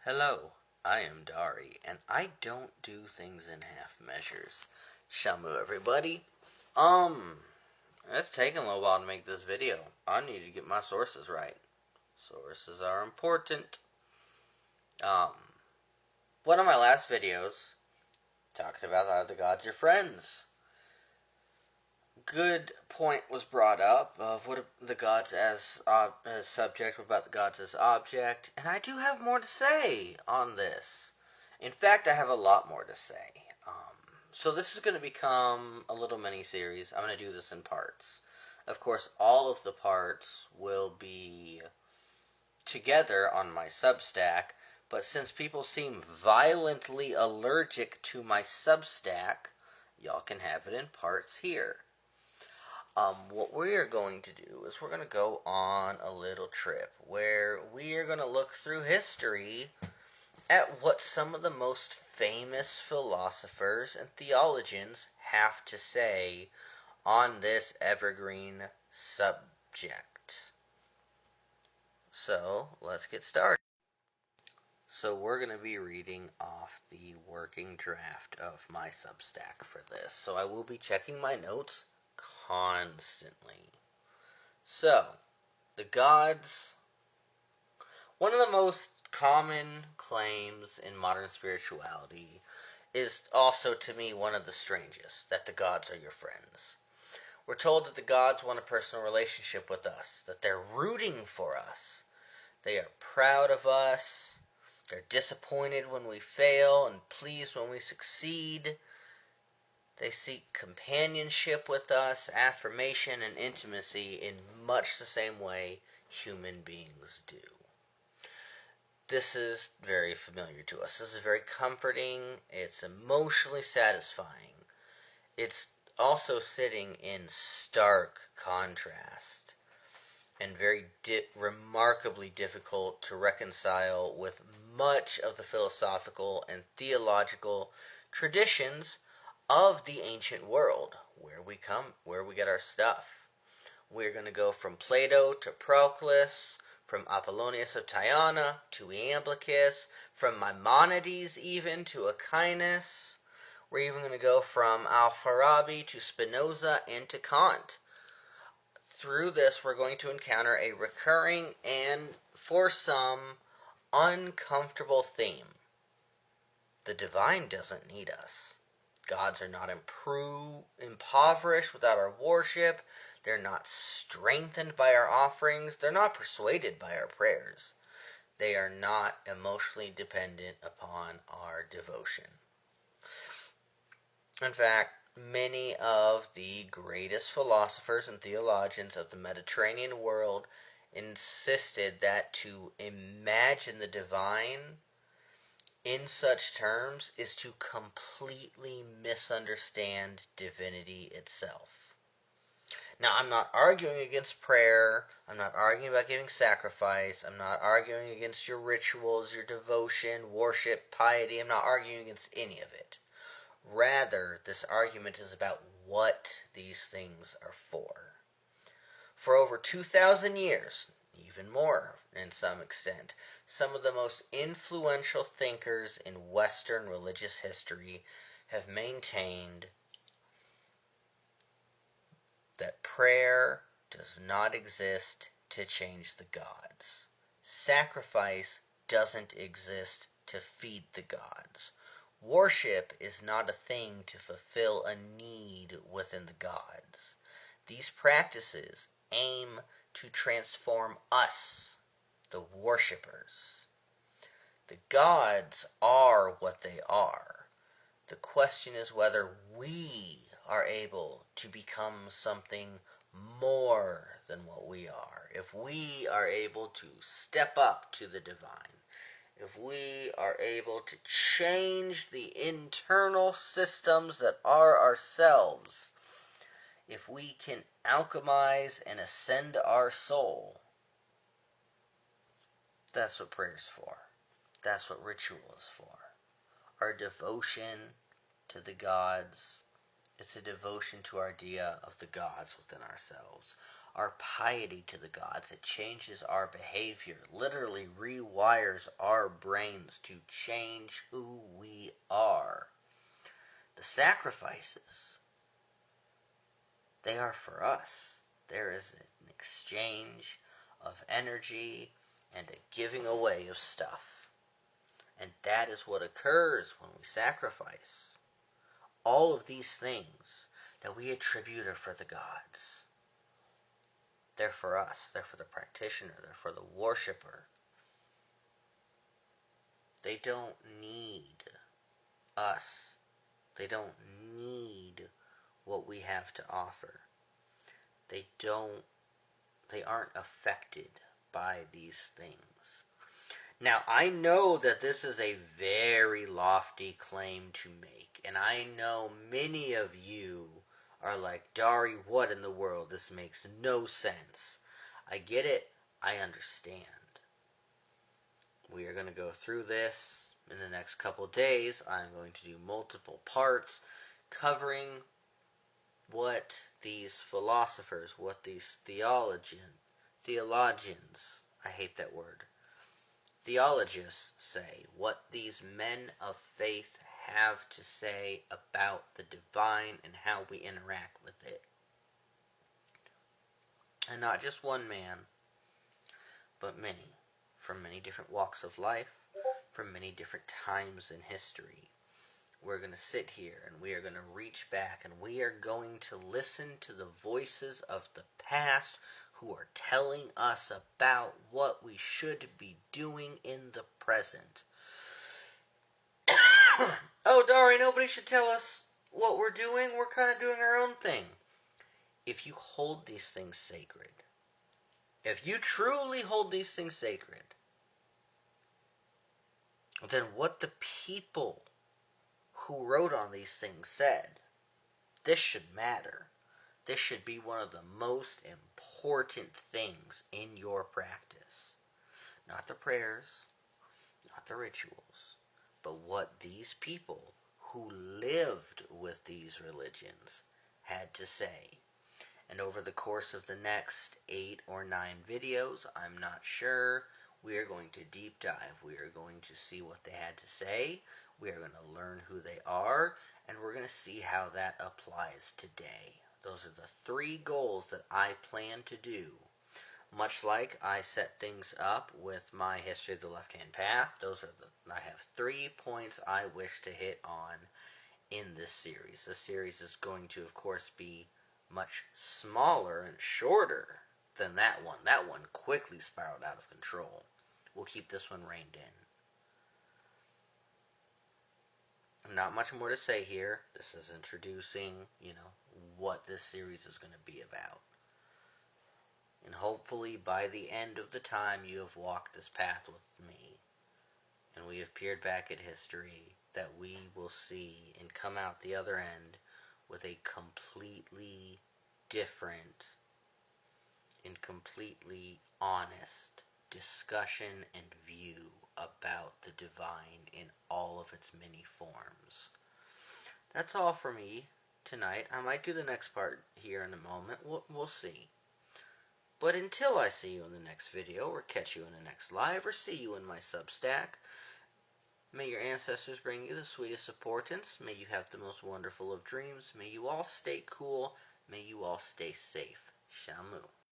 Hello, I am Dari, and I don't do things in half measures. Shamu, everybody. It's taking a little while to make this video. I need to get my sources right. Sources are important. Um, One of my last videos talked about are the gods your friends. Good point was brought up of what the gods as subject, about the gods as object, and I do have more to say on this. In fact, I have a lot more to say. So this is going to become a little mini-series. I'm going to do this in parts. Of course, all of the parts will be together on my Substack, but since people seem violently allergic to my Substack, y'all can have it in parts here. What we are going to do is we're going to go on a little trip where we are going to look through history at what some of the most famous philosophers and theologians have to say on this evergreen subject. So, let's get started. So we're going to be reading off the working draft of my Substack for this. So I will be checking my notes constantly. So, the gods. One of the most common claims in modern spirituality is also, to me, one of the strangest, that the gods are your friends. We're told that the gods want a personal relationship with us, that they're rooting for us. They are proud of us. They're disappointed when we fail and pleased when we succeed. They seek companionship with us, affirmation, and intimacy in much the same way human beings do. This is very familiar to us. This is very comforting. It's emotionally satisfying. It's also sitting in stark contrast and very remarkably difficult to reconcile with much of the philosophical and theological traditions of the ancient world, where we get our stuff. We're going to go from Plato to Proclus, from Apollonius of Tyana to Iamblichus, from Maimonides even to Aquinas. We're even going to go from Al-Farabi to Spinoza and to Kant. Through this, we're going to encounter a recurring and, for some, uncomfortable theme. The divine doesn't need us. Gods are not impoverished without our worship. They're not strengthened by our offerings. They're not persuaded by our prayers. They are not emotionally dependent upon our devotion. In fact, many of the greatest philosophers and theologians of the Mediterranean world insisted that to imagine the divine in such terms is to completely misunderstand divinity itself. Now, I'm not arguing against prayer. I'm not arguing about giving sacrifice. I'm not arguing against your rituals, your devotion, worship, piety. I'm not arguing against any of it. Rather, this argument is about what these things are for. For over 2,000 years, even more in some extent, some of the most influential thinkers in Western religious history have maintained that prayer does not exist to change the gods. Sacrifice doesn't exist to feed the gods. Worship is not a thing to fulfill a need within the gods. These practices aim to transform us, the worshippers. The gods are what they are. The question is whether we are able to become something more than what we are. If we are able to step up to the divine. If we are able to change the internal systems that are ourselves. If we can alchemize and ascend our soul. That's what prayer's for. That's what ritual is for. Our devotion to the gods It's a devotion to our idea of the gods within ourselves. Our piety to the gods. It changes our behavior, literally rewires our brains to change who we are. The sacrifices, they are for us. There is an exchange of energy and a giving away of stuff. And that is what occurs when we sacrifice. All of these things that we attribute are for the gods. They're for us. They're for the practitioner. They're for the worshiper. They don't need us. They don't need what we have to offer. They aren't affected by these things. Now, I know that this is a very lofty claim to make, and I know many of you are like, Dari, what in the world? This makes no sense. I get it. I understand. We are going to go through this in the next couple days. I'm going to do multiple parts covering what these philosophers, what these theologians, I hate that word, theologists say, what these men of faith have to say about the divine and how we interact with it. And not just one man, but many, from many different walks of life, from many different times in history. We're going to sit here and we are going to reach back and we are going to listen to the voices of the past who are telling us about what we should be doing in the present. Oh, Dari, nobody should tell us what we're doing. We're kind of doing our own thing. If you hold these things sacred, if you truly hold these things sacred, then what the people who wrote on these things said, this should matter. This should be one of the most important things in your practice. Not the prayers, not the rituals, but what these people who lived with these religions had to say. And over the course of the next 8 or 9 videos, I'm not sure, we are going to deep dive. We are going to see what they had to say. We are going to learn who they are. And we're going to see how that applies today. Those are the 3 goals that I plan to do. Much like I set things up with my History of the Left-Hand Path, I have 3 points I wish to hit on in this series. This series is going to, of course, be much smaller and shorter than that one. That one quickly spiraled out of control. We'll keep this one reined in. Not much more to say here. This is introducing, what this series is going to be about. And hopefully by the end of the time you have walked this path with me, and we have peered back at history, that we will see and come out the other end with a completely different and completely honest discussion and view about the divine in all of its many forms. That's all for me tonight. I might do the next part here in a moment. We'll see. But until I see you in the next video, or catch you in the next live, or see you in my Substack, may your ancestors bring you the sweetest of portents. May you have the most wonderful of dreams. May you all stay cool. May you all stay safe. Shamu.